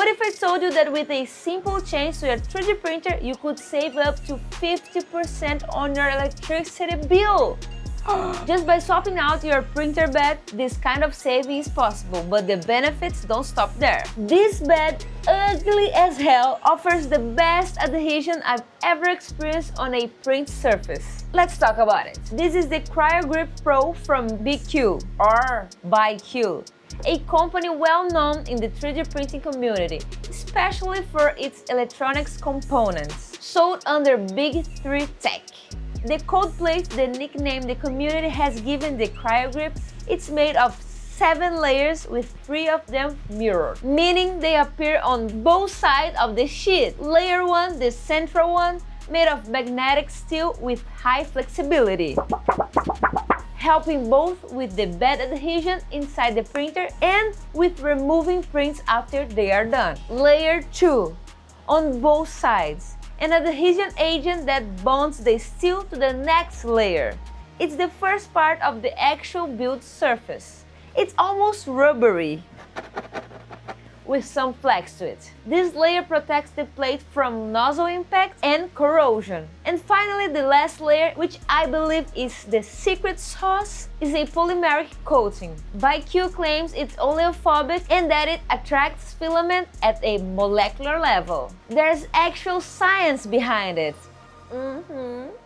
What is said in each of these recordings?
What if I told you that with a simple change to your 3D printer, you could save up to 50% on your electricity bill? Just by swapping out your printer bed, this kind of saving is possible, but the benefits don't stop there. This bed, ugly as hell, offers the best adhesion I've ever experienced on a print surface. Let's talk about it. This is the Cryogrip Pro from BIQU, or BIQU, a company well known in the 3D printing community, especially for its electronics components, sold under Big 3 Tech. The cold plate, the nickname the community has given the Cryogrip, it's made of 7 layers with 3 of them mirrored, meaning they appear on both sides of the sheet. Layer 1, the central one, made of magnetic steel with high flexibility, helping both with the bed adhesion inside the printer and with removing prints after they are done. Layer 2, on both sides, an adhesion agent that bonds the steel to the next layer. It's the first part of the actual build surface. It's almost rubbery, with some flex to it. This layer protects the plate from nozzle impact and corrosion. And finally, the last layer, which I believe is the secret sauce, is a polymeric coating. BIQU claims it's oleophobic and that it attracts filament at a molecular level. There's actual science behind it.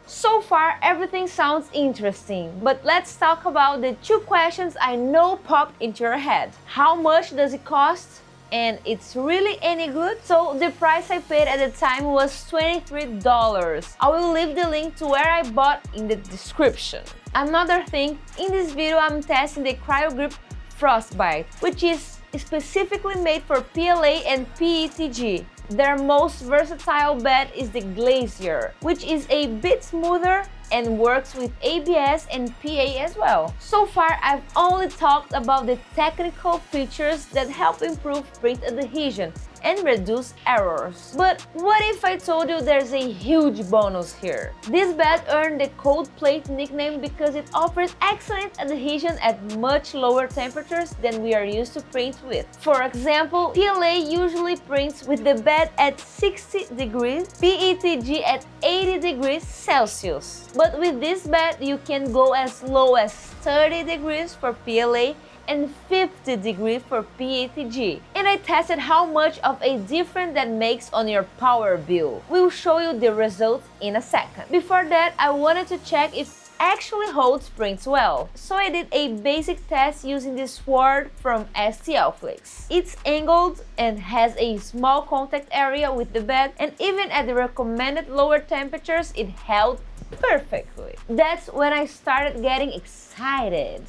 So far, everything sounds interesting, but let's talk about the 2 questions I know popped into your head. How much does it cost? And it's really any good? So the price I paid at the time was $23. I will leave the link to where I bought in the description. Another thing, in this video I'm testing the Cryogrip Frostbite, which is specifically made for PLA and PETG. Their most versatile bed is the Glacier, which is a bit smoother and works with ABS and PA as well. So far, I've only talked about the technical features that help improve print adhesion and reduce errors. But what if I told you there's a huge bonus here? This bed earned the cold plate nickname because it offers excellent adhesion at much lower temperatures than we are used to print with. For example, PLA usually prints with the bed at 60 degrees, PETG at 80 degrees Celsius. But with this bed, you can go as low as 30 degrees for PLA and 50 degrees for PETG. And I tested how much of a difference that makes on your power bill. We'll show you the results in a second. Before that, I wanted to check if it actually holds prints well. So I did a basic test using this sword from STLFLIX. It's angled and has a small contact area with the bed, and even at the recommended lower temperatures, it held perfectly. That's when I started getting excited.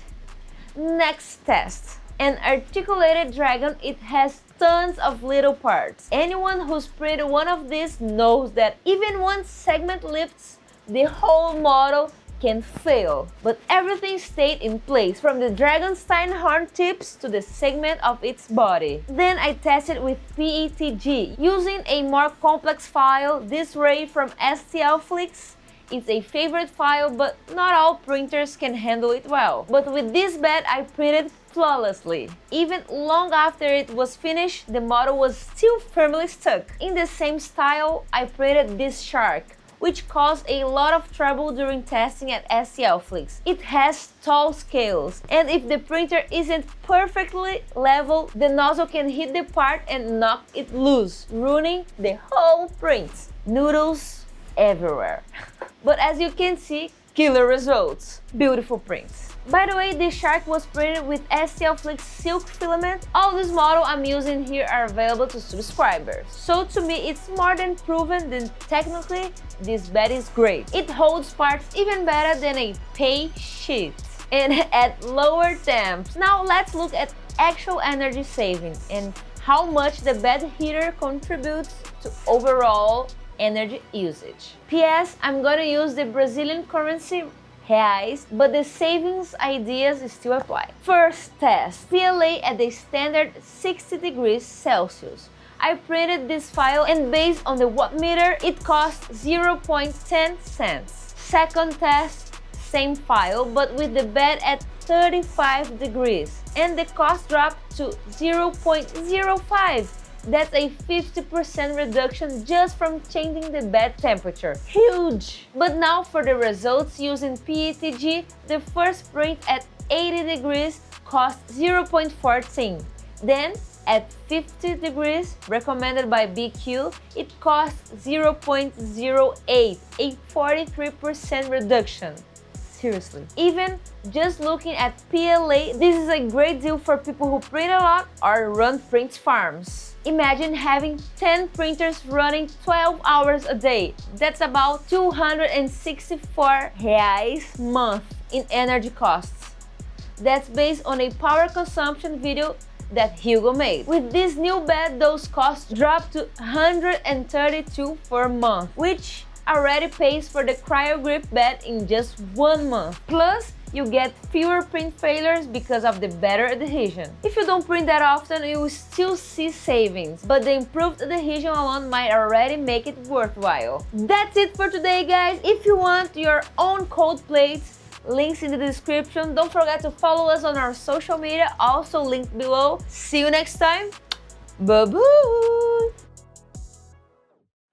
Next test. An articulated dragon, it has tons of little parts. Anyone who's printed one of these knows that even one segment lifts, the whole model can fail. But everything stayed in place, from the Dragonstein horn tips to the segment of its body. Then I tested with PETG. Using a more complex file, this ray from STLFLIX, it's a favorite file, but not all printers can handle it well. But with this bed, I printed flawlessly. Even long after it was finished, the model was still firmly stuck. In the same style, I printed this shark, which caused a lot of trouble during testing at STLFLIX. It has tall scales, and if the printer isn't perfectly level, the nozzle can hit the part and knock it loose, ruining the whole print. Noodles everywhere. But as you can see, killer results. Beautiful prints. By the way, this shark was printed with STLFLIX silk filament. All these models I'm using here are available to subscribers. So to me, it's more than proven that technically this bed is great. It holds parts even better than a pay sheet and at lower temps. Now let's look at actual energy saving and how much the bed heater contributes to overall energy usage. P.S. I'm gonna use the Brazilian currency reais, but the savings ideas still apply. First test, PLA at the standard 60 degrees Celsius. I printed this file and based on the watt meter, it cost 0.10 cents. Second test, same file, but with the bed at 35 degrees, and the cost dropped to 0.05, That's a 50% reduction just from changing the bed temperature. Huge! But now for the results using PETG, the first print at 80 degrees costs 0.14. Then at 50 degrees, recommended by BIQU, it costs 0.08, a 43% reduction. Seriously. Even just looking at PLA, this is a great deal for people who print a lot or run print farms. Imagine having 10 printers running 12 hours a day. That's about 264 reais a month in energy costs. That's based on a power consumption video that Hugo made. With this new bed, those costs drop to 132 per month, which already pays for the Cryogrip bed in just 1 month. Plus, you get fewer print failures because of the better adhesion. If you don't print that often, you will still see savings, but the improved adhesion alone might already make it worthwhile. That's it for today, guys. If you want your own cold plates, links in the description. Don't forget to follow us on our social media, also linked below. See you next time. Bye-bye!